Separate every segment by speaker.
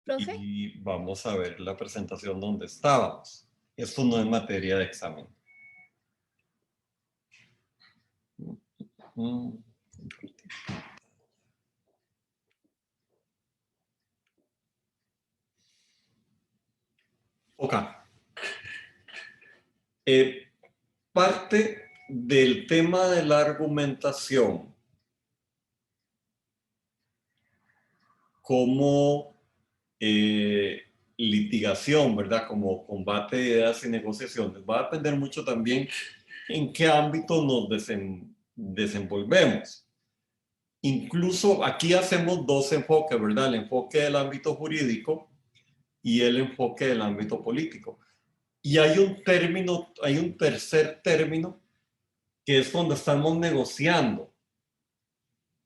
Speaker 1: Profe,
Speaker 2: y vamos a ver la presentación donde estábamos. Esto no es materia de examen. Mm. Ok. Parte del tema de la argumentación como litigación, ¿verdad? Como combate de ideas y negociaciones. Va a depender mucho también en qué ámbito nos desenvolvemos. Incluso aquí hacemos dos enfoques, ¿verdad? El enfoque del ámbito jurídico y el enfoque del ámbito político. Y hay un término, hay un tercer término que es cuando estamos negociando.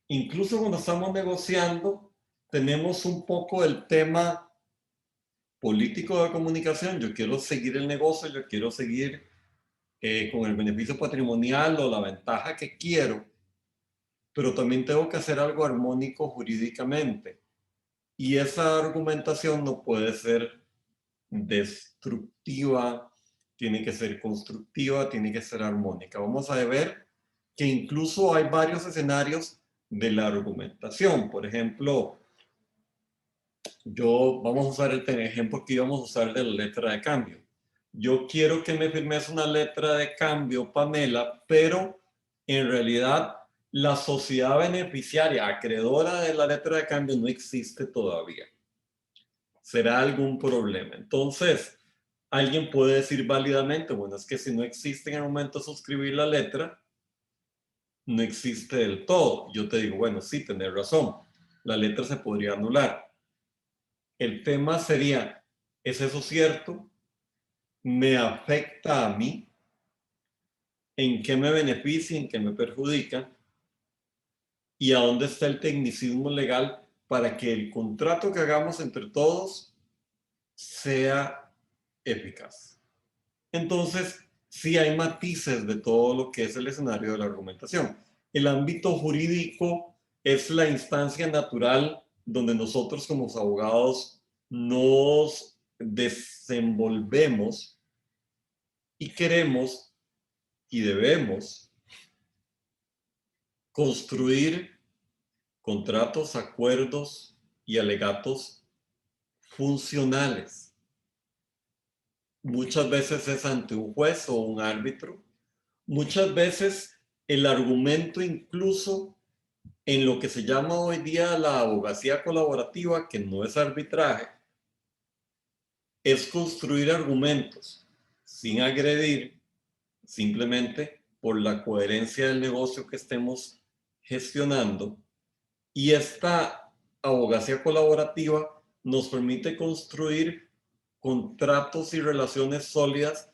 Speaker 2: Incluso cuando estamos negociando, tenemos un poco el tema político de comunicación. Yo quiero seguir el negocio, yo quiero seguir con el beneficio patrimonial o la ventaja que quiero, pero también tengo que hacer algo armónico jurídicamente. Y esa argumentación no puede ser destructiva, tiene que ser constructiva, tiene que ser armónica. Vamos a ver que incluso hay varios escenarios de la argumentación. Por ejemplo, vamos a usar el ejemplo que íbamos a usar de la letra de cambio. Yo quiero que me firmes una letra de cambio, Pamela, pero en realidad la sociedad beneficiaria, acreedora de la letra de cambio, no existe todavía. ¿Será algún problema? Entonces, alguien puede decir válidamente, bueno, es que si no existe en el momento de suscribir la letra, no existe del todo. Yo te digo, bueno, sí, tenés razón, la letra se podría anular. El tema sería, ¿es eso cierto? ¿Me afecta a mí? ¿En qué me beneficia? ¿En qué me perjudica? ¿Y a dónde está el tecnicismo legal para que el contrato que hagamos entre todos sea eficaz? Entonces, sí hay matices de todo lo que es el escenario de la argumentación. El ámbito jurídico es la instancia natural donde nosotros como abogados nos desenvolvemos y queremos y debemos construir contratos, acuerdos y alegatos funcionales. Muchas veces es ante un juez o un árbitro. Muchas veces el argumento incluso en lo que se llama hoy día la abogacía colaborativa, que no es arbitraje, es construir argumentos sin agredir, simplemente por la coherencia del negocio que estemos gestionando. Y esta abogacía colaborativa nos permite construir contratos y relaciones sólidas.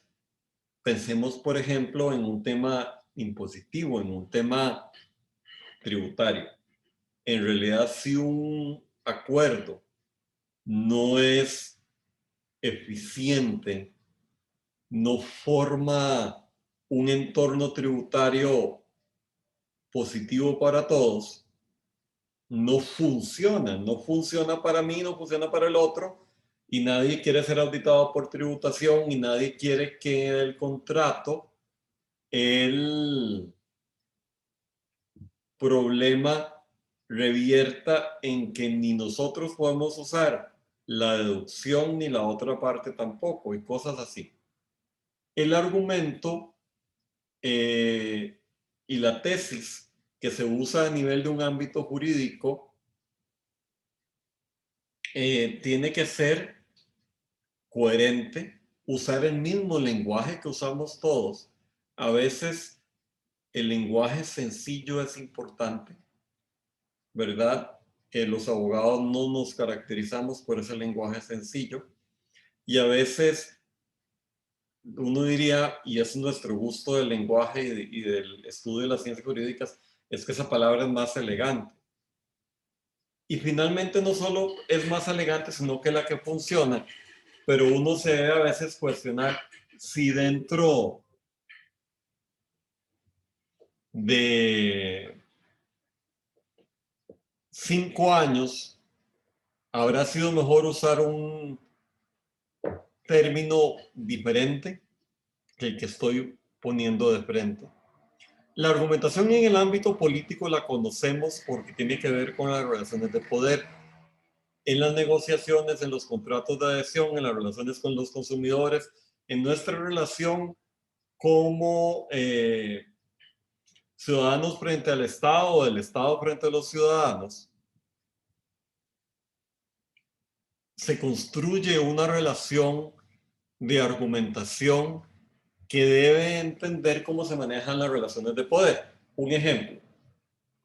Speaker 2: Pensemos, por ejemplo, en un tema impositivo, en un tema tributario. En realidad, si un acuerdo no es eficiente, no forma un entorno tributario positivo para todos, no funciona para mí, no funciona para el otro, y nadie quiere ser auditado por tributación y nadie quiere que el contrato, el problema revierta en que ni nosotros podemos usar la deducción ni la otra parte tampoco, y cosas así. El argumento y la tesis que se usa a nivel de un ámbito jurídico tiene que ser coherente, usar el mismo lenguaje que usamos todos. A veces el lenguaje sencillo es importante, ¿verdad? Que los abogados no nos caracterizamos por ese lenguaje sencillo y a veces uno diría, y es nuestro gusto del lenguaje y del estudio de las ciencias jurídicas, es que esa palabra es más elegante. Y finalmente no solo es más elegante, sino que la que funciona, pero uno se debe a veces cuestionar si dentro de 5 años habrá sido mejor usar un término diferente que el que estoy poniendo de frente. La argumentación en el ámbito político la conocemos porque tiene que ver con las relaciones de poder. En las negociaciones, en los contratos de adhesión, en las relaciones con los consumidores, en nuestra relación como ciudadanos frente al Estado o del Estado frente a los ciudadanos, se construye una relación de argumentación que debe entender cómo se manejan las relaciones de poder. Un ejemplo,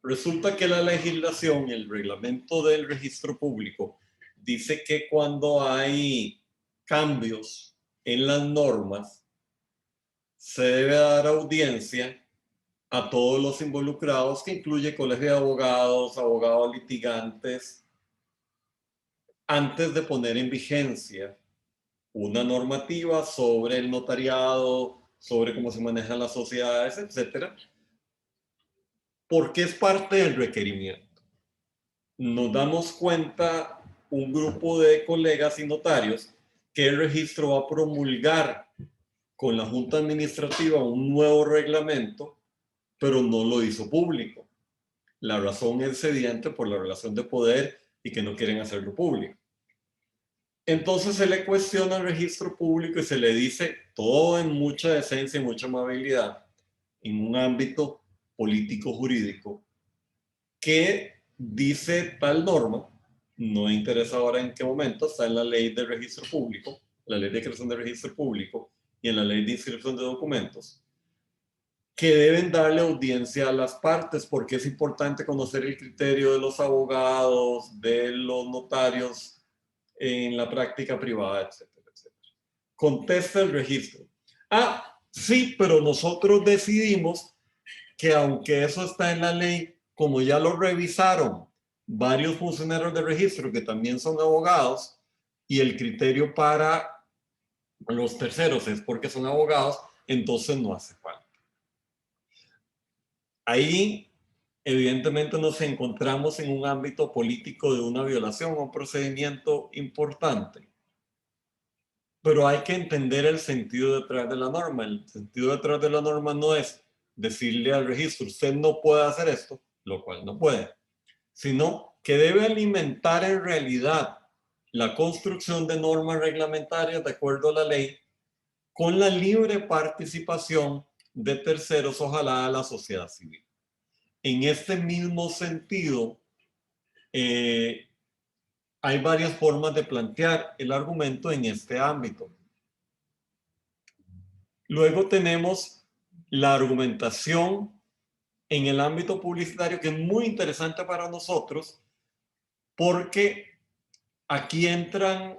Speaker 2: resulta que la legislación, el reglamento del registro público, dice que cuando hay cambios en las normas, se debe dar audiencia a todos los involucrados, que incluye colegio de abogados, abogados litigantes, antes de poner en vigencia una normativa sobre el notariado, sobre cómo se manejan las sociedades, etcétera, porque es parte del requerimiento. Nos damos cuenta, un grupo de colegas y notarios, que el registro va a promulgar con la Junta Administrativa un nuevo reglamento, pero no lo hizo público. La razón es evidente por la relación de poder y que no quieren hacerlo público. Entonces se le cuestiona al registro público y se le dice todo en mucha decencia y mucha amabilidad, en un ámbito político-jurídico, que dice tal norma, no interesa ahora en qué momento, está en la ley de registro público, la ley de creación de registro público y en la ley de inscripción de documentos, que deben darle audiencia a las partes, porque es importante conocer el criterio de los abogados, de los notarios en la práctica privada, etcétera, etcétera. Contesta el registro. Ah, sí, pero nosotros decidimos que aunque eso está en la ley, como ya lo revisaron varios funcionarios de registro que también son abogados, y el criterio para los terceros es porque son abogados, entonces no hace falta. Ahí, evidentemente, nos encontramos en un ámbito político de una violación o un procedimiento importante. Pero hay que entender el sentido detrás de la norma. El sentido detrás de la norma no es decirle al registro, usted no puede hacer esto, lo cual no puede, sino que debe alimentar en realidad la construcción de normas reglamentarias de acuerdo a la ley con la libre participación de terceros, ojalá de la sociedad civil. En este mismo sentido, hay varias formas de plantear el argumento en este ámbito. Luego tenemos la argumentación en el ámbito publicitario, que es muy interesante para nosotros, porque aquí entran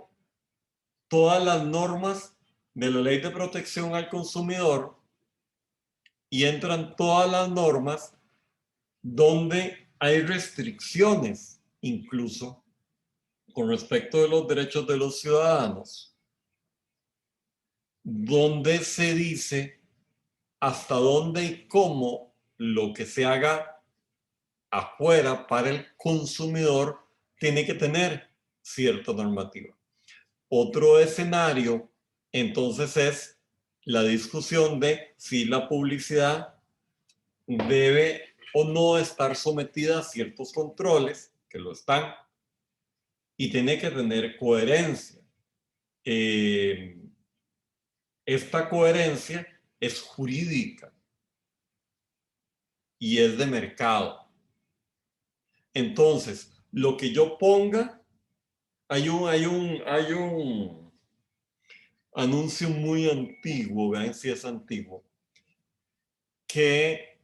Speaker 2: todas las normas de la Ley de Protección al Consumidor y entran todas las normas donde hay restricciones, incluso con respecto de los derechos de los ciudadanos, donde se dice hasta dónde y cómo lo que se haga afuera para el consumidor tiene que tener cierta normativa. Otro escenario, entonces, es la discusión de si la publicidad debe o no estar sometida a ciertos controles, que lo están, y tiene que tener coherencia. Esta coherencia es jurídica y es de mercado. Entonces, lo que yo ponga, hay un anuncio muy antiguo, vean si es antiguo, que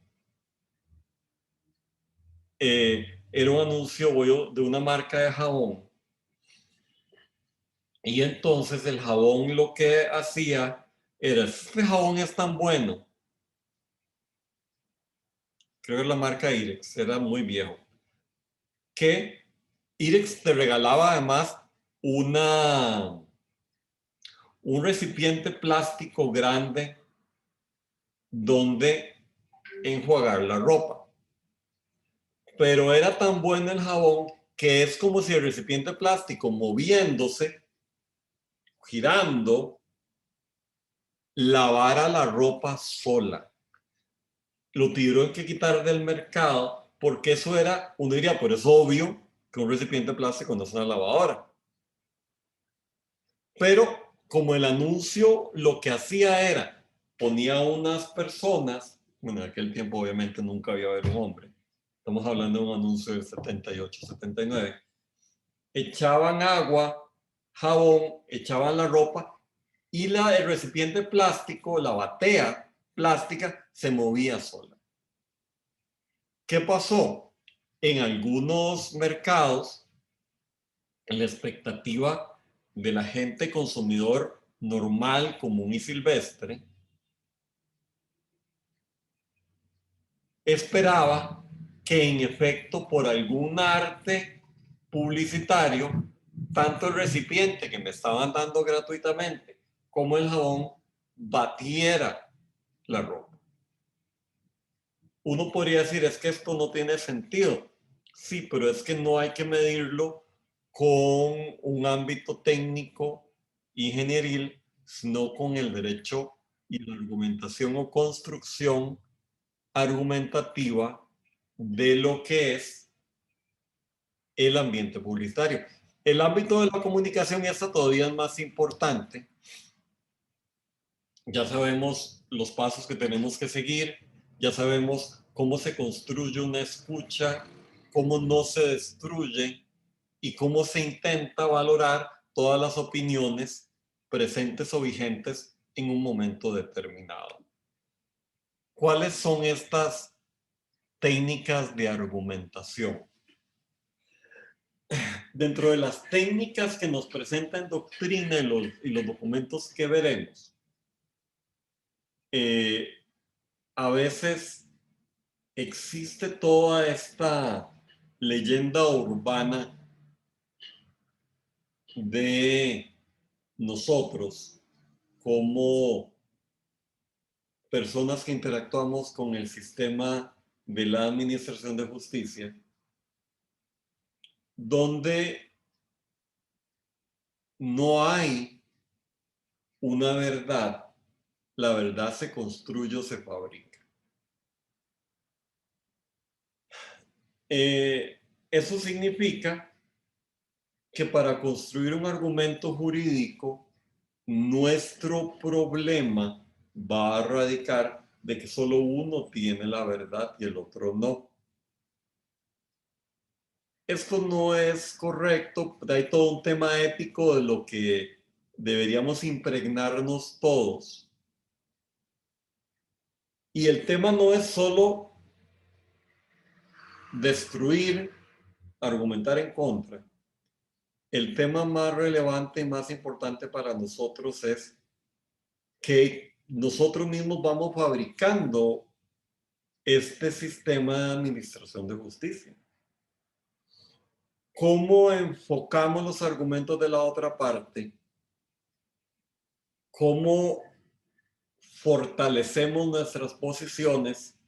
Speaker 2: era un anuncio de una marca de jabón. Y entonces el jabón lo que hacía era, este jabón es tan bueno, creo que la marca Irex, era muy viejo, que Irex te regalaba además un recipiente plástico grande donde enjuagar la ropa. Pero era tan bueno el jabón que es como si el recipiente plástico moviéndose, girando, lavara la ropa sola. Lo tuvieron que quitar del mercado porque eso era, uno diría, pero es obvio que un recipiente plástico no es una lavadora. Pero como el anuncio lo que hacía era, ponía unas personas, bueno, en aquel tiempo obviamente nunca había haber un hombre, estamos hablando de un anuncio del 78, 79, echaban agua, jabón, echaban la ropa y el recipiente plástico, la batea plástica, se movía sola. ¿Qué pasó? En algunos mercados, la expectativa de la gente consumidor normal, común y silvestre, esperaba que en efecto por algún arte publicitario, tanto el recipiente que me estaban dando gratuitamente como el jabón batiera la ropa. Uno podría decir, es que esto no tiene sentido. Sí, pero es que no hay que medirlo con un ámbito técnico, ingenieril, sino con el derecho y la argumentación o construcción argumentativa de lo que es el ambiente publicitario. El ámbito de la comunicación ya está todavía más importante. Ya sabemos los pasos que tenemos que seguir, ya sabemos cómo se construye una escucha, cómo no se destruye y cómo se intenta valorar todas las opiniones presentes o vigentes en un momento determinado. ¿Cuáles son estas técnicas de argumentación? Dentro de las técnicas que nos presentan doctrina y los documentos que veremos, a veces existe toda esta leyenda urbana de nosotros como personas que interactuamos con el sistema de la administración de justicia, donde no hay una verdad, la verdad se construye o se fabrica. Eso significa que para construir un argumento jurídico, nuestro problema va a radicar de que solo uno tiene la verdad y el otro no. Esto no es correcto, hay todo un tema ético de lo que deberíamos impregnarnos todos. Y el tema no es solo destruir, argumentar en contra. El tema más relevante y más importante para nosotros es que nosotros mismos vamos fabricando este sistema de administración de justicia. ¿Cómo enfocamos los argumentos de la otra parte? ¿Cómo fortalecemos nuestras posiciones,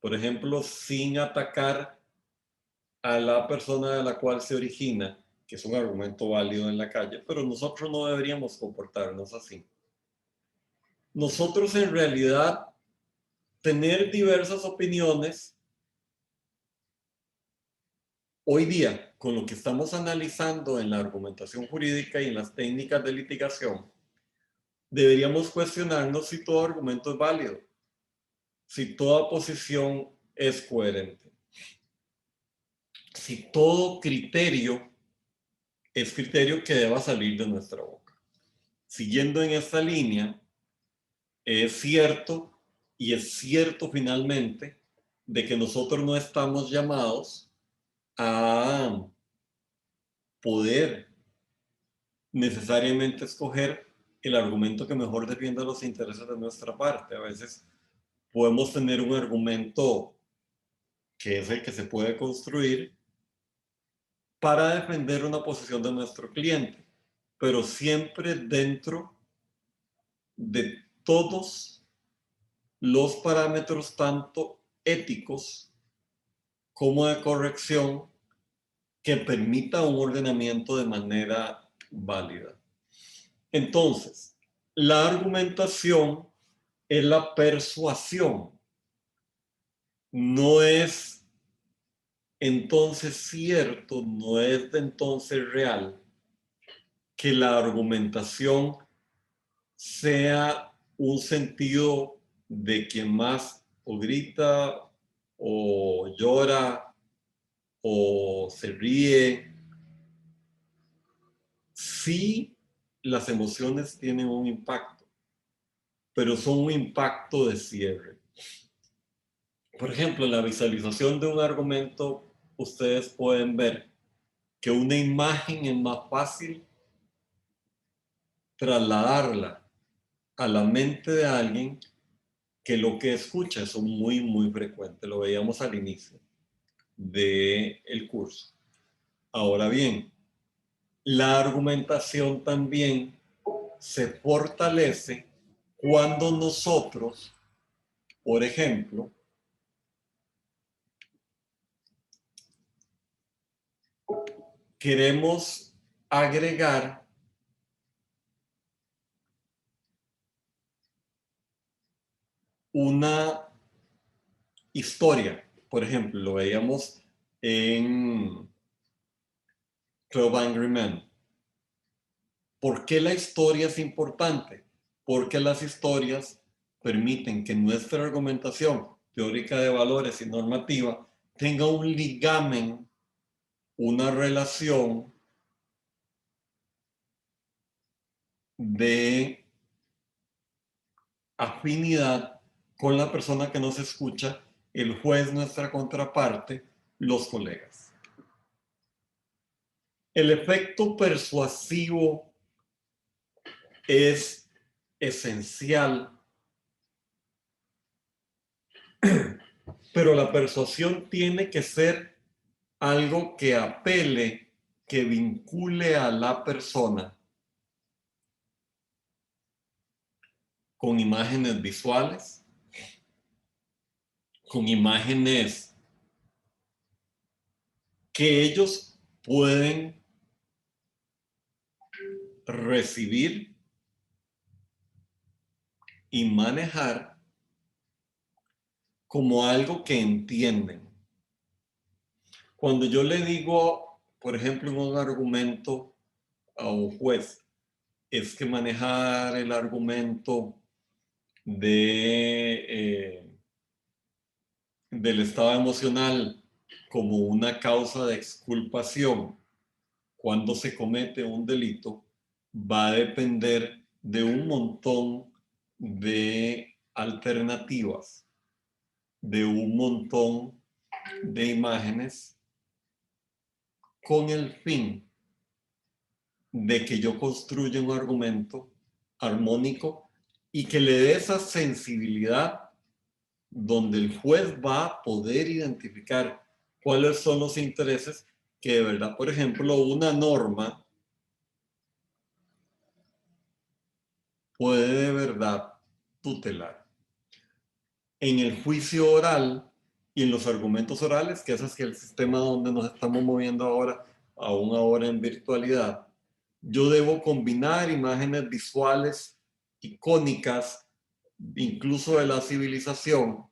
Speaker 2: por ejemplo, sin atacar a la persona de la cual se origina, que es un argumento válido en la calle, pero nosotros no deberíamos comportarnos así? Nosotros en realidad tener diversas opiniones hoy día, con lo que estamos analizando en la argumentación jurídica y en las técnicas de litigación, deberíamos cuestionarnos si todo argumento es válido, si toda posición es coherente, si todo criterio es criterio que deba salir de nuestra boca. Siguiendo en esta línea, es cierto, y es cierto finalmente, de que nosotros no estamos llamados a poder necesariamente escoger el argumento que mejor defienda los intereses de nuestra parte. A veces podemos tener un argumento que es el que se puede construir para defender una posición de nuestro cliente, pero siempre dentro de todos los parámetros tanto éticos como de corrección que permita un ordenamiento de manera válida. Entonces, la argumentación es la persuasión. No es entonces cierto, no es de entonces real que la argumentación sea un sentido de quien más o grita o llora o se ríe. Sí, las emociones tienen un impacto, pero son un impacto de cierre. Por ejemplo, en la visualización de un argumento, ustedes pueden ver que una imagen es más fácil trasladarla a la mente de alguien que lo que escucha. Eso es muy, muy frecuente. Lo veíamos al inicio del curso. Ahora bien, la argumentación también se fortalece cuando nosotros, por ejemplo, queremos agregar una historia. Por ejemplo, lo veíamos en Club Angry Men. ¿Por qué la historia es importante? Porque las historias permiten que nuestra argumentación teórica de valores y normativa tenga un ligamen, una relación de afinidad con la persona que nos escucha, el juez, nuestra contraparte, los colegas. El efecto persuasivo es esencial, pero la persuasión tiene que ser algo que apele, que vincule a la persona con imágenes visuales, con imágenes que ellos pueden recibir y manejar como algo que entienden. Cuando yo le digo, por ejemplo, en un argumento a un juez, es que manejar el argumento del estado emocional como una causa de exculpación cuando se comete un delito va a depender de un montón de alternativas, de un montón de imágenes con el fin de que yo construya un argumento armónico y que le dé esa sensibilidad donde el juez va a poder identificar cuáles son los intereses que de verdad, por ejemplo, una norma puede de verdad tutelar. En el juicio oral y en los argumentos orales, que ese es el sistema donde nos estamos moviendo ahora, aún ahora en virtualidad, yo debo combinar imágenes visuales icónicas, incluso de la civilización,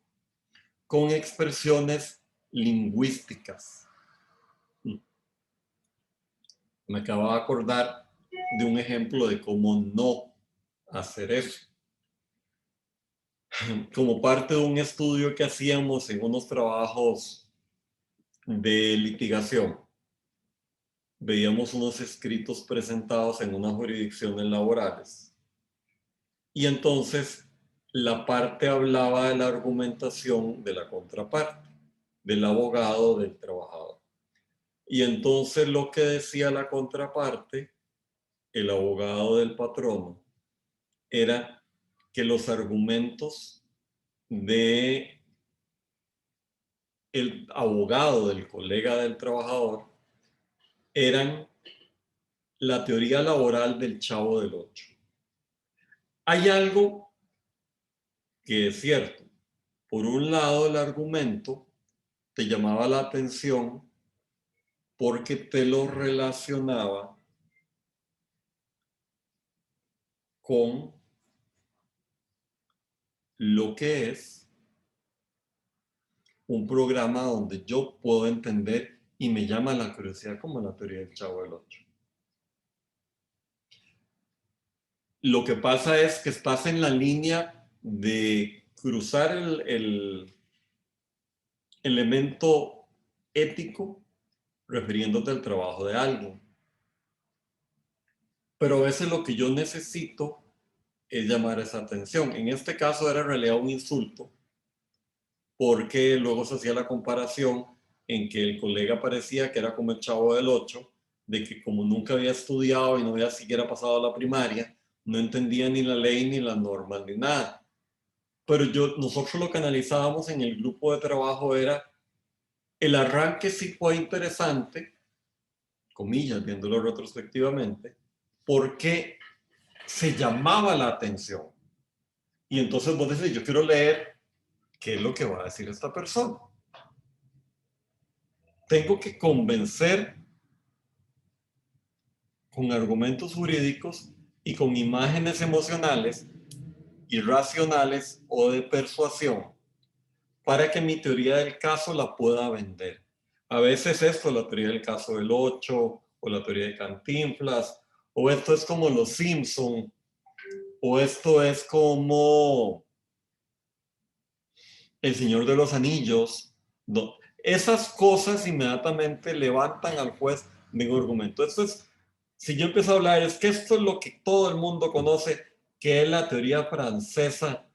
Speaker 2: con expresiones lingüísticas. Me acabo de acordar de un ejemplo de cómo no hacer eso. Como parte de un estudio que hacíamos en unos trabajos de litigación, veíamos unos escritos presentados en unas jurisdicciones laborales. Y entonces la parte hablaba de la argumentación de la contraparte, del abogado, del trabajador. Y entonces lo que decía la contraparte, el abogado del patrono, era que los argumentos de el abogado del colega del trabajador eran la teoría laboral del Chavo del Ocho. Hay algo que es cierto. Por un lado, el argumento te llamaba la atención porque te lo relacionaba con lo que es un programa donde yo puedo entender y me llama la curiosidad como la teoría del Chavo del Ocho. Lo que pasa es que estás en la línea de cruzar el elemento ético refiriéndote al trabajo de alguien. Pero a veces lo que yo necesito es llamar esa atención. En este caso era en realidad un insulto, porque luego se hacía la comparación en que el colega parecía que era como el Chavo del Ocho, de que como nunca había estudiado y no había siquiera pasado a la primaria, no entendía ni la ley ni las normas ni nada. Pero nosotros lo que analizábamos en el grupo de trabajo era el arranque sí fue interesante, comillas, viéndolo retrospectivamente, porque se llamaba la atención. Y entonces vos decís, yo quiero leer qué es lo que va a decir esta persona. Tengo que convencer con argumentos jurídicos y con imágenes emocionales y racionales o de persuasión para que mi teoría del caso la pueda vender. A veces esto, la teoría del caso del 8 o la teoría de Cantinflas, o esto es como los Simpson, o esto es como El Señor de los Anillos. No. Esas cosas inmediatamente levantan al juez de un argumento. Esto es, si yo empiezo a hablar, es que esto es lo que todo el mundo conoce, que es la teoría francesa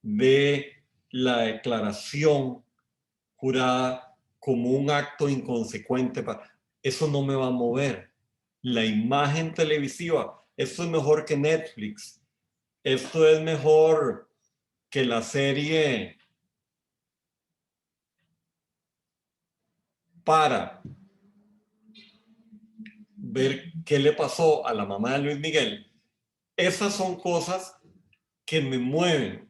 Speaker 2: de la declaración jurada como un acto inconsecuente. Eso no me va a mover. La imagen televisiva, esto es mejor que Netflix. Esto es mejor que la serie para ver qué le pasó a la mamá de Luis Miguel. Esas son cosas que me mueven.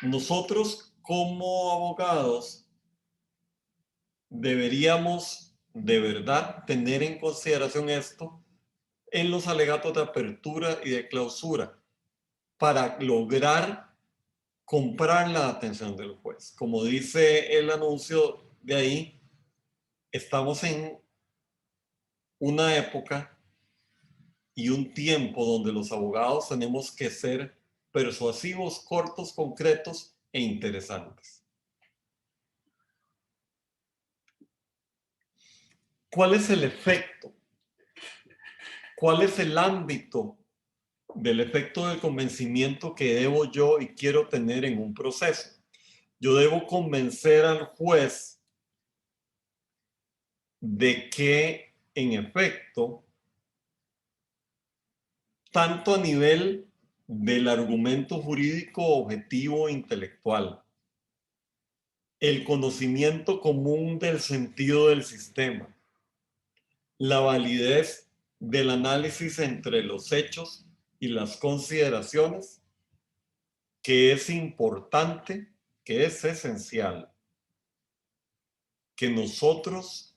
Speaker 2: Nosotros como abogados deberíamos de verdad tener en consideración esto en los alegatos de apertura y de clausura para lograr comprar la atención del juez. Como dice el anuncio de ahí, estamos en una época y un tiempo donde los abogados tenemos que ser persuasivos, cortos, concretos e interesantes. ¿Cuál es el efecto? ¿Cuál es el ámbito del efecto del convencimiento que debo yo y quiero tener en un proceso? Yo debo convencer al juez de que, en efecto, tanto a nivel del argumento jurídico objetivo e intelectual, el conocimiento común del sentido del sistema, la validez del análisis entre los hechos y las consideraciones, que es importante, que es esencial, que nosotros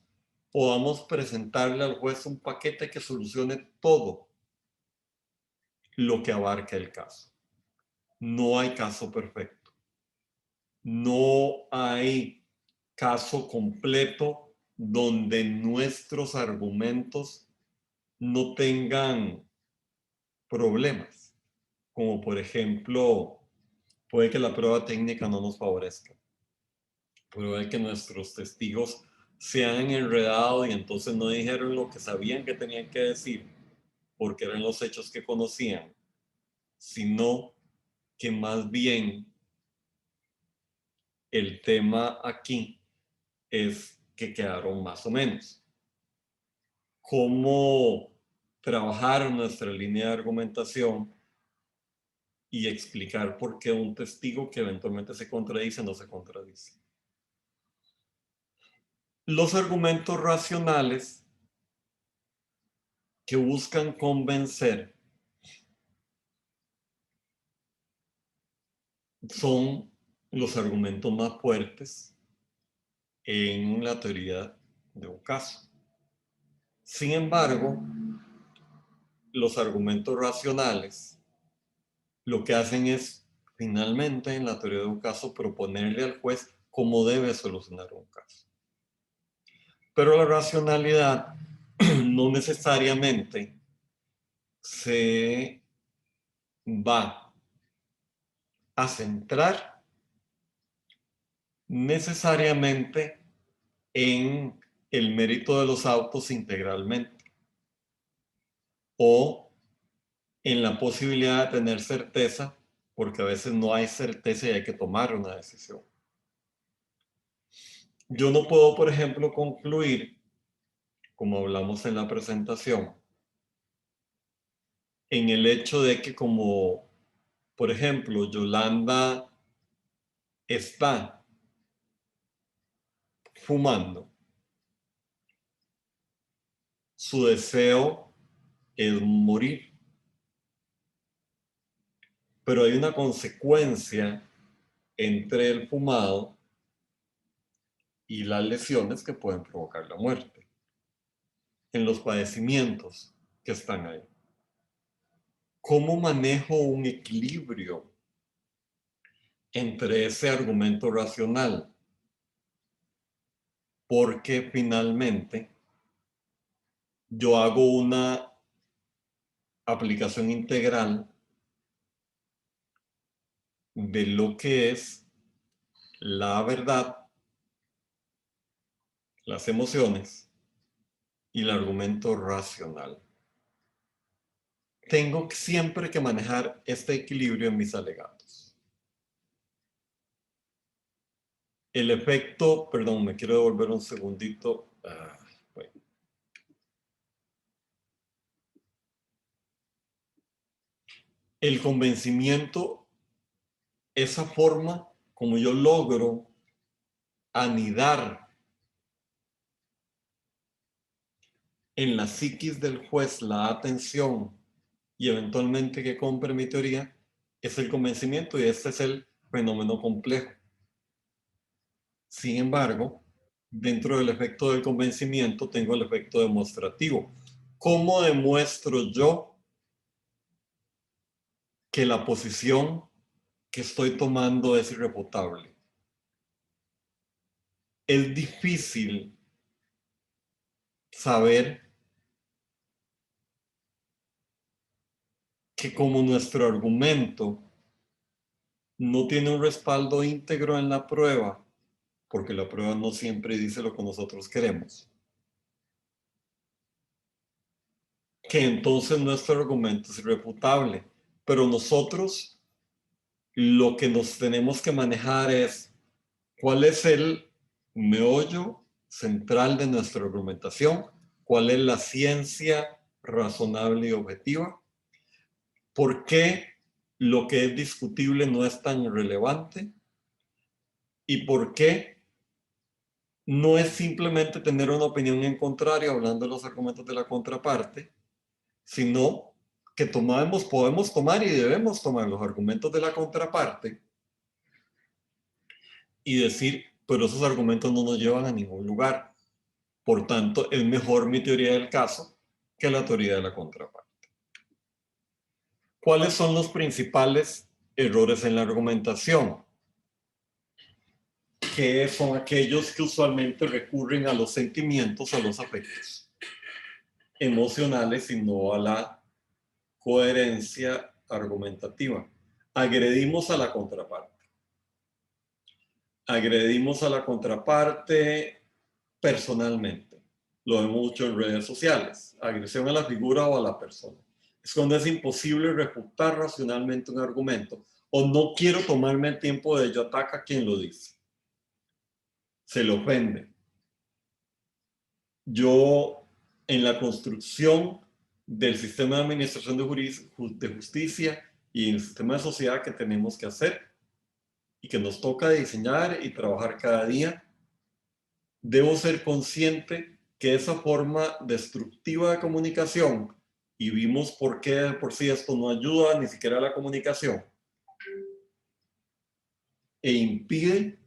Speaker 2: podamos presentarle al juez un paquete que solucione todo lo que abarca el caso. No hay caso perfecto. No hay caso completo donde nuestros argumentos no tengan problemas. Como por ejemplo, puede que la prueba técnica no nos favorezca. Puede que nuestros testigos se han enredado y entonces no dijeron lo que sabían que tenían que decir porque eran los hechos que conocían, sino que más bien el tema aquí es que quedaron más o menos. Cómo trabajar nuestra línea de argumentación y explicar por qué un testigo que eventualmente se contradice no se contradice. Los argumentos racionales que buscan convencer son los argumentos más fuertes en la teoría de un caso. Sin embargo, los argumentos racionales lo que hacen es, finalmente, en la teoría de un caso, proponerle al juez cómo debe solucionar un caso. Pero la racionalidad no necesariamente se va a centrar necesariamente en el mérito de los autos integralmente o en la posibilidad de tener certeza, porque a veces no hay certeza y hay que tomar una decisión. Yo no puedo, por ejemplo, concluir, como hablamos en la presentación, en el hecho de que como, por ejemplo, Yolanda está fumando, su deseo es morir, pero hay una consecuencia entre el fumado y las lesiones que pueden provocar la muerte, en los padecimientos que están ahí. ¿Cómo manejo un equilibrio entre ese argumento racional? Porque finalmente yo hago una aplicación integral de lo que es la verdad, las emociones y el argumento racional. Tengo siempre que manejar este equilibrio en mis alegatos. El efecto, perdón, me quiero devolver un segundito. Bueno. El convencimiento, esa forma como yo logro anidar en la psiquis del juez la atención y eventualmente que compre mi teoría, es el convencimiento y este es el fenómeno complejo. Sin embargo, dentro del efecto del convencimiento tengo el efecto demostrativo. ¿Cómo demuestro yo que la posición que estoy tomando es irrefutable? Es difícil saber que como nuestro argumento no tiene un respaldo íntegro en la prueba, porque la prueba no siempre dice lo que nosotros queremos, que entonces nuestro argumento es irrefutable. Pero nosotros lo que nos tenemos que manejar es cuál es el meollo central de nuestra argumentación, cuál es la ciencia razonable y objetiva, por qué lo que es discutible no es tan relevante y por qué no es simplemente tener una opinión en contrario hablando de los argumentos de la contraparte, sino que podemos tomar y debemos tomar los argumentos de la contraparte y decir, pero esos argumentos no nos llevan a ningún lugar. Por tanto, es mejor mi teoría del caso que la teoría de la contraparte. ¿Cuáles son los principales errores en la argumentación? Que son aquellos que usualmente recurren a los sentimientos, a los afectos emocionales y no a la coherencia argumentativa. Agredimos a la contraparte. Agredimos a la contraparte personalmente. Lo vemos mucho en redes sociales. Agresión a la figura o a la persona. Es cuando es imposible refutar racionalmente un argumento o no quiero tomarme el tiempo de ello, ataca a quien lo dice. Se le ofende. Yo, en la construcción del sistema de administración de justicia y en el sistema de sociedad que tenemos que hacer y que nos toca diseñar y trabajar cada día, debo ser consciente que esa forma destructiva de comunicación, y vimos por qué por sí esto no ayuda ni siquiera a la comunicación, e impide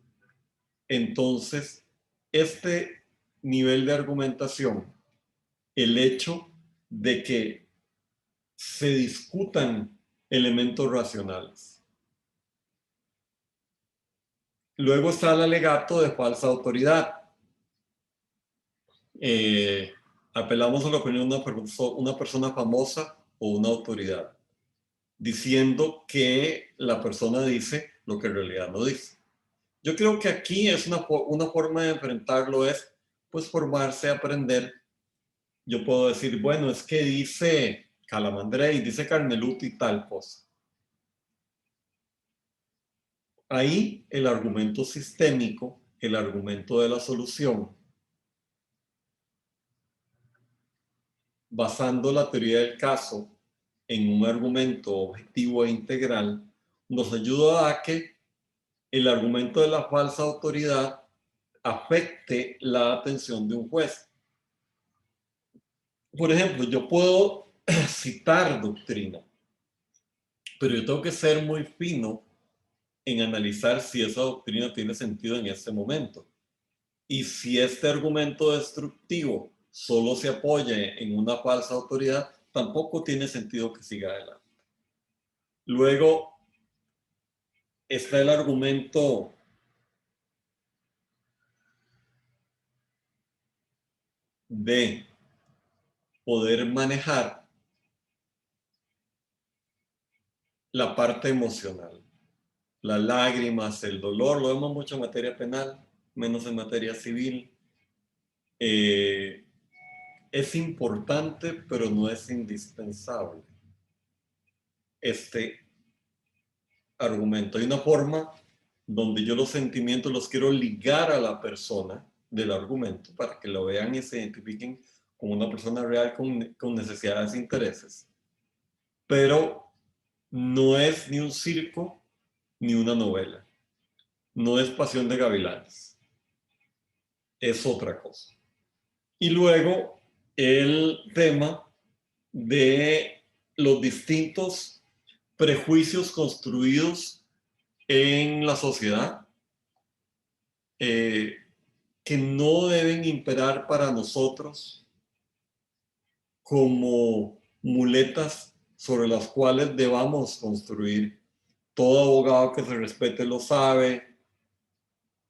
Speaker 2: entonces este nivel de argumentación el hecho de que se discutan elementos racionales. Luego está el alegato de falsa autoridad. Apelamos a la opinión de una persona famosa o una autoridad, diciendo que la persona dice lo que en realidad no dice. Yo creo que aquí es una forma de enfrentarlo es, pues, formarse, aprender. Yo puedo decir, bueno, es que dice Calamandrei, dice Carmeluti tal cosa. Ahí el argumento sistémico, el argumento de la solución, basando la teoría del caso en un argumento objetivo e integral, nos ayuda a que el argumento de la falsa autoridad afecte la atención de un juez. Por ejemplo, yo puedo citar doctrina, pero yo tengo que ser muy fino en analizar si esa doctrina tiene sentido en este momento. Y si este argumento destructivo solo se apoya en una falsa autoridad, tampoco tiene sentido que siga adelante. Luego está el argumento de poder manejar la parte emocional, las lágrimas, el dolor, lo vemos mucho en materia penal, menos en materia civil. Es importante, pero no es indispensable este argumento. Hay una forma donde yo los sentimientos los quiero ligar a la persona del argumento para que lo vean y se identifiquen como una persona real con necesidades e intereses. Pero no es ni un circo ni una novela. No es Pasión de Gavilanes. Es otra cosa. Y luego el tema de los distintos prejuicios construidos en la sociedad que no deben imperar para nosotros como muletas sobre las cuales debamos construir. Todo abogado que se respete lo sabe,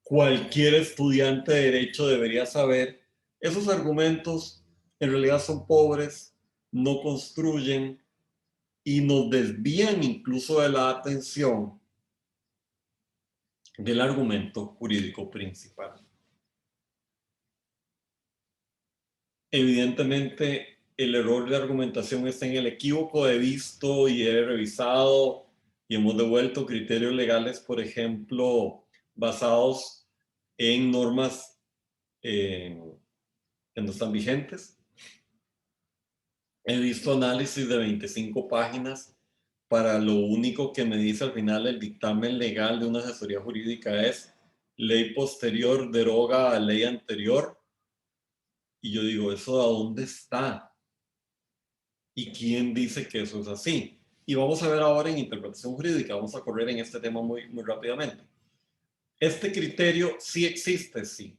Speaker 2: cualquier estudiante de derecho debería saber. Esos argumentos en realidad son pobres, no construyen y nos desvían incluso de la atención del argumento jurídico principal. Evidentemente, el error de argumentación está en el equívoco. He visto y he revisado y hemos devuelto criterios legales, por ejemplo, basados en normas que no están vigentes. He visto análisis de 25 páginas para lo único que me dice al final el dictamen legal de una asesoría jurídica es ley posterior deroga a ley anterior. Y yo digo, ¿eso a dónde está? ¿Y quién dice que eso es así? Y vamos a ver ahora en interpretación jurídica, vamos a correr en este tema muy rápidamente. Este criterio sí existe, sí.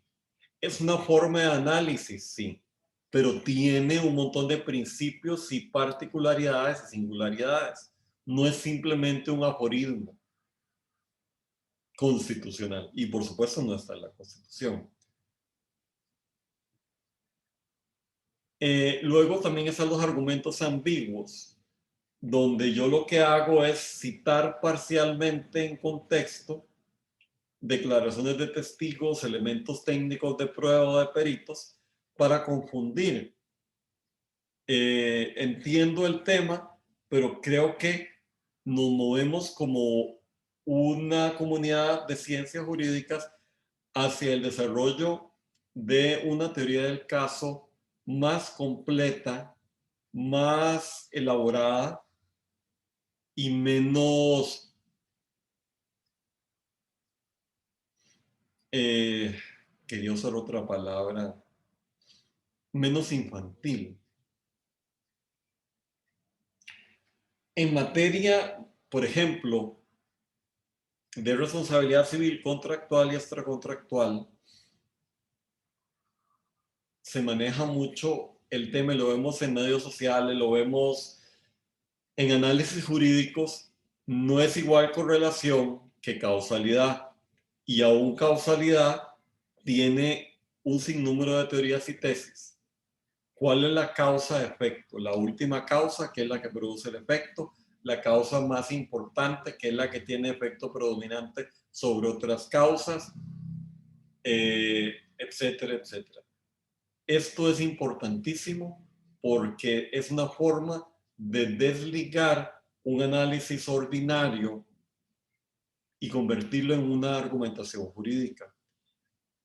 Speaker 2: Es una forma de análisis, sí, pero tiene un montón de principios y particularidades y singularidades. No es simplemente un aforismo constitucional y por supuesto no está en la Constitución. Luego también están los argumentos ambiguos, donde yo lo que hago es citar parcialmente en contexto declaraciones de testigos, elementos técnicos de prueba o de peritos para confundir. Entiendo el tema, pero creo que nos movemos como una comunidad de ciencias jurídicas hacia el desarrollo de una teoría del caso más completa, más elaborada y menos, quería usar otra palabra, menos infantil. En materia, por ejemplo, de responsabilidad civil contractual y extracontractual, se maneja mucho el tema, lo vemos en medios sociales, lo vemos en análisis jurídicos, no es igual correlación que causalidad. Y aún causalidad tiene un sinnúmero de teorías y tesis. ¿Cuál es la causa de efecto? La última causa, que es la que produce el efecto, la causa más importante, que es la que tiene efecto predominante sobre otras causas, etcétera, etcétera. Esto es importantísimo porque es una forma de desligar un análisis ordinario y convertirlo en una argumentación jurídica.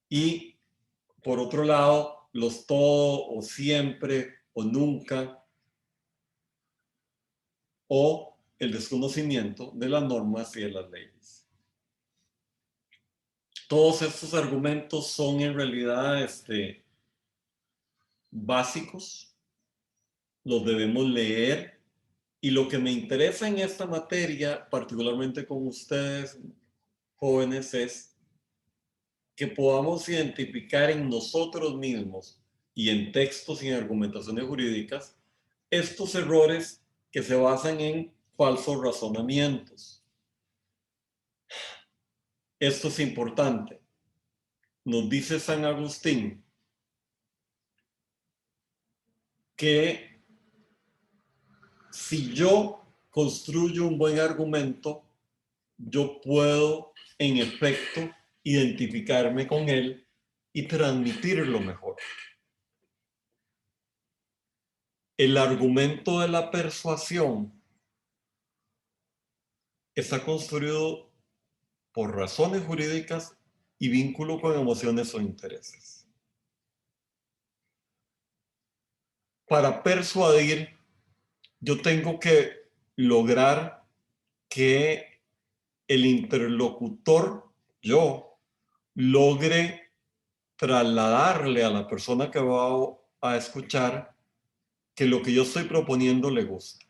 Speaker 2: Y por otro lado, los todo o siempre o nunca o el desconocimiento de las normas y de las leyes. Todos estos argumentos son en realidad básicos, los debemos leer, y lo que me interesa en esta materia, particularmente con ustedes jóvenes, es que podamos identificar en nosotros mismos y en textos y en argumentaciones jurídicas estos errores que se basan en falsos razonamientos. Esto es importante. Nos dice San Agustín que si yo construyo un buen argumento, yo puedo, en efecto, identificarme con él y transmitirlo mejor. El argumento de la persuasión está construido por razones jurídicas y vínculo con emociones o intereses. Para persuadir, yo tengo que lograr que el interlocutor, yo, logre trasladarle a la persona que va a escuchar que lo que yo estoy proponiendo le gusta.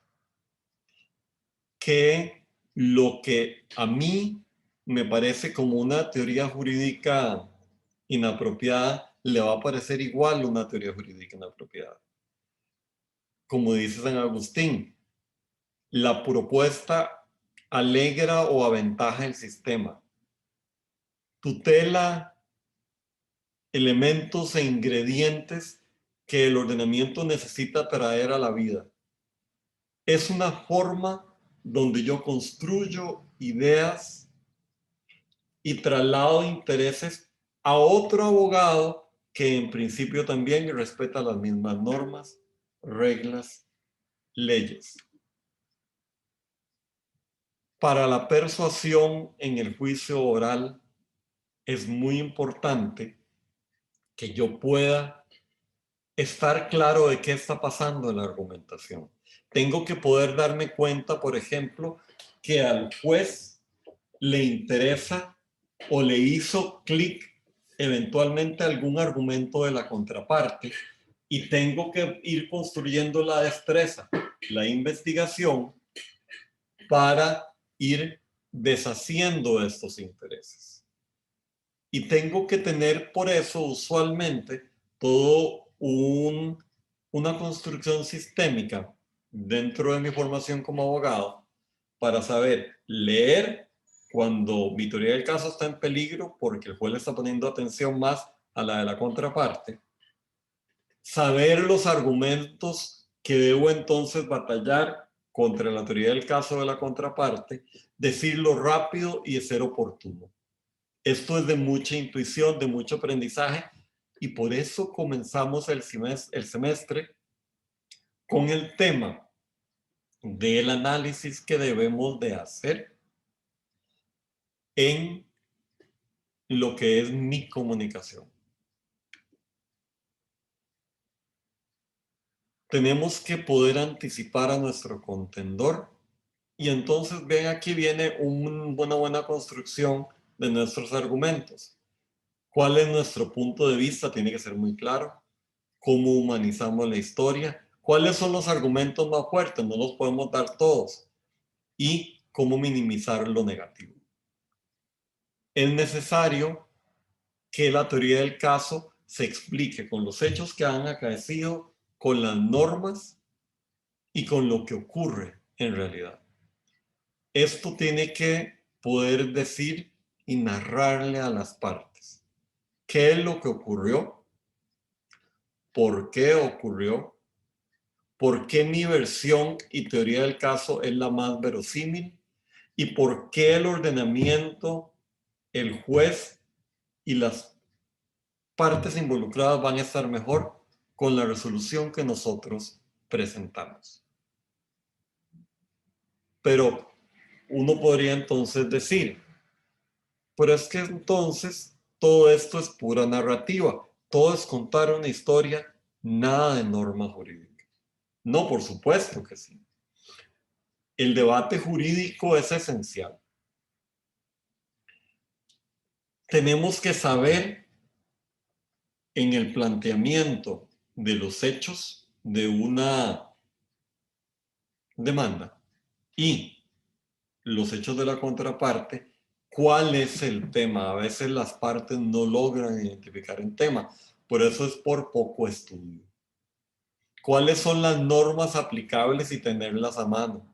Speaker 2: Que lo que a mí me parece como una teoría jurídica inapropiada, le va a parecer igual una teoría jurídica inapropiada. Como dice San Agustín, la propuesta alegra o aventaja el sistema, tutela elementos e ingredientes que el ordenamiento necesita traer a la vida. Es una forma donde yo construyo ideas y traslado intereses a otro abogado que en principio también respeta las mismas normas, reglas, leyes. Para la persuasión en el juicio oral es muy importante que yo pueda estar claro de qué está pasando en la argumentación. Tengo que poder darme cuenta, por ejemplo, que al juez le interesa o le hizo clic eventualmente algún argumento de la contraparte, y tengo que ir construyendo la destreza, la investigación, para ir deshaciendo estos intereses. Y tengo que tener por eso usualmente todo una construcción sistémica dentro de mi formación como abogado para saber leer cuando mi teoría del caso está en peligro porque el juez le está poniendo atención más a la de la contraparte, saber los argumentos que debo entonces batallar contra la teoría del caso de la contraparte, decirlo rápido y ser oportuno. Esto es de mucha intuición, de mucho aprendizaje, y por eso comenzamos el semestre con el tema del análisis que debemos de hacer en lo que es mi comunicación. Tenemos que poder anticipar a nuestro contendor, y entonces ven, aquí viene una buena construcción de nuestros argumentos. ¿Cuál es nuestro punto de vista? Tiene que ser muy claro. ¿Cómo humanizamos la historia? ¿Cuáles son los argumentos más fuertes? No los podemos dar todos. Y cómo minimizar lo negativo. Es necesario que la teoría del caso se explique con los hechos que han acaecido con las normas y con lo que ocurre en realidad. Esto tiene que poder decir y narrarle a las partes qué es lo que ocurrió, por qué ocurrió, por qué mi versión y teoría del caso es la más verosímil y por qué el ordenamiento, el juez y las partes involucradas van a estar mejor con la resolución que nosotros presentamos. Pero uno podría entonces decir, pero es que entonces todo esto es pura narrativa, todo es contar una historia, nada de norma jurídica. No, por supuesto que sí. El debate jurídico es esencial. Tenemos que saber en el planteamiento de los hechos de una demanda y los hechos de la contraparte, ¿cuál es el tema? A veces las partes no logran identificar el tema, por eso es por poco estudio. ¿Cuáles son las normas aplicables y tenerlas a mano?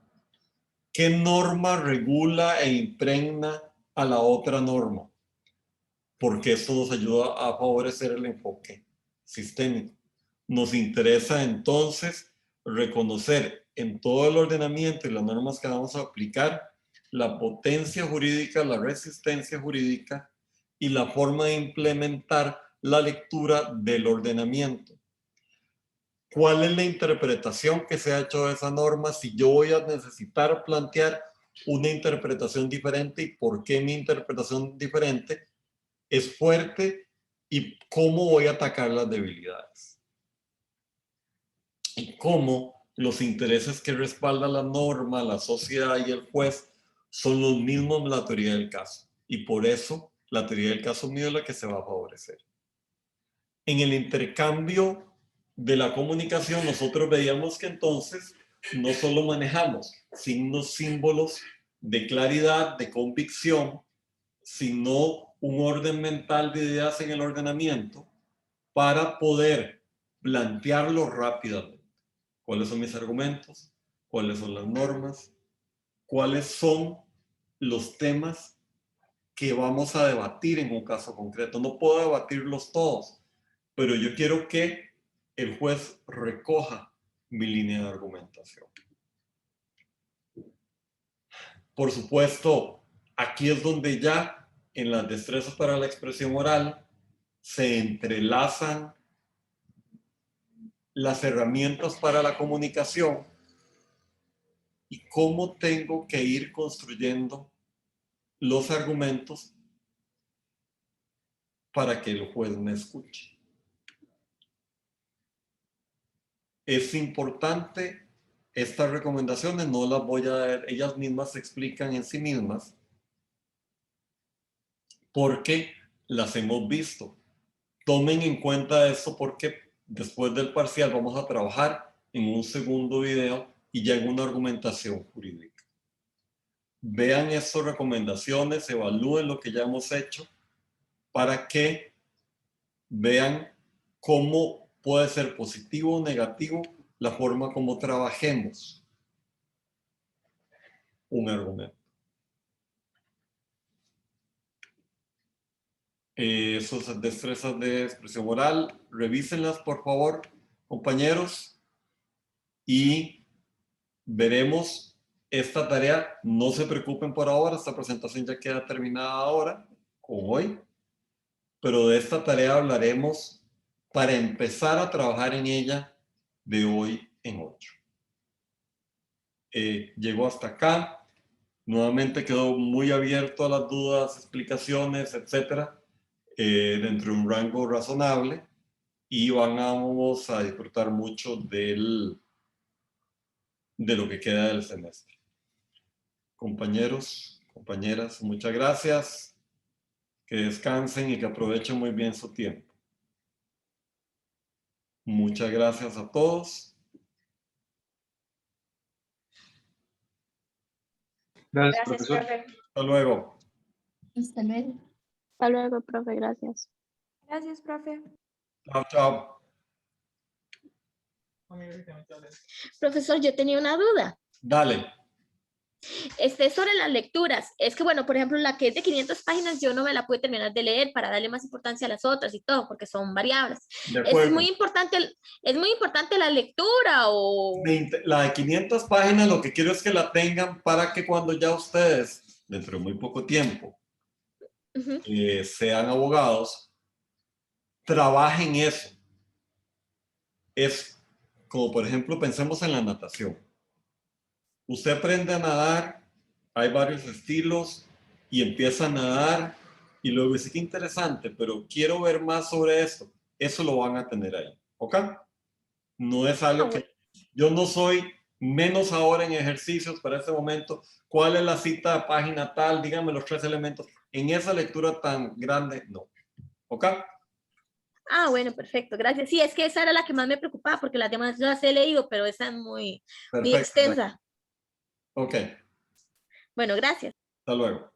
Speaker 2: ¿Qué norma regula e impregna a la otra norma? Porque esto nos ayuda a favorecer el enfoque sistémico. Nos interesa entonces reconocer en todo el ordenamiento y las normas que vamos a aplicar la potencia jurídica, la resistencia jurídica y la forma de implementar la lectura del ordenamiento. ¿Cuál es la interpretación que se ha hecho de esa norma? Si yo voy a necesitar plantear una interpretación diferente y por qué mi interpretación diferente es fuerte y cómo voy a atacar las debilidades. Y cómo los intereses que respalda la norma, la sociedad y el juez son los mismos en la teoría del caso. Y por eso la teoría del caso mío es la que se va a favorecer. En el intercambio de la comunicación, nosotros veíamos que entonces no solo manejamos signos, símbolos de claridad, de convicción, sino un orden mental de ideas en el ordenamiento para poder plantearlo rápidamente. ¿Cuáles son mis argumentos? ¿Cuáles son las normas? ¿Cuáles son los temas que vamos a debatir en un caso concreto? No puedo debatirlos todos, pero yo quiero que el juez recoja mi línea de argumentación. Por supuesto, aquí es donde ya en las destrezas para la expresión oral se entrelazan las herramientas para la comunicación y cómo tengo que ir construyendo los argumentos para que el juez me escuche. Es importante, estas recomendaciones no las voy a dar, ellas mismas se explican en sí mismas, porque las hemos visto. Tomen en cuenta esto porque después del parcial vamos a trabajar en un segundo video y ya en una argumentación jurídica. Vean estas recomendaciones, evalúen lo que ya hemos hecho para que vean cómo puede ser positivo o negativo la forma como trabajemos un argumento. Esas destrezas de expresión oral, revísenlas por favor, compañeros, y veremos esta tarea. No se preocupen por ahora, esta presentación ya queda terminada ahora, con hoy, pero de esta tarea hablaremos para empezar a trabajar en ella de hoy en 8. Llegó hasta acá. Nuevamente quedó muy abierto a las dudas, explicaciones, etcétera, dentro de un rango razonable y vamos a disfrutar mucho de lo que queda del semestre. Compañeros, compañeras, muchas gracias. Que descansen y que aprovechen muy bien su tiempo. Muchas gracias a todos.
Speaker 1: Gracias,
Speaker 3: Gracias,
Speaker 1: profesor.
Speaker 3: profe.
Speaker 2: Hasta luego.
Speaker 4: Hasta luego.
Speaker 5: Hasta luego, profe, gracias.
Speaker 3: Gracias, profe.
Speaker 2: Chao, chao.
Speaker 1: Profesor, yo tenía una duda.
Speaker 2: Dale.
Speaker 1: Sobre las lecturas. Es que, bueno, por ejemplo, la que es de 500 páginas, yo no me la pude terminar de leer para darle más importancia a las otras y todo, porque son variables.
Speaker 2: De acuerdo.
Speaker 1: ¿Es muy importante la lectura o...?
Speaker 2: La de 500 páginas lo que quiero es que la tengan para que cuando ya ustedes, dentro de muy poco tiempo, sean abogados, trabajen eso. Es como, por ejemplo, pensemos en la natación. Usted aprende a nadar, hay varios estilos y empieza a nadar y luego dice, qué interesante, pero quiero ver más sobre esto. Eso lo van a tener ahí, ¿ok? No es algo que... Yo no soy menos ahora en ejercicios para este momento. ¿Cuál es la cita de página tal? Díganme los 3 elementos. En esa lectura tan grande, no. ¿Ok?
Speaker 1: Ah, bueno, perfecto, gracias. Sí, es que esa era la que más me preocupaba, porque las demás yo las he leído, pero esa es muy extensa.
Speaker 2: Ok.
Speaker 1: Bueno, gracias.
Speaker 2: Hasta luego.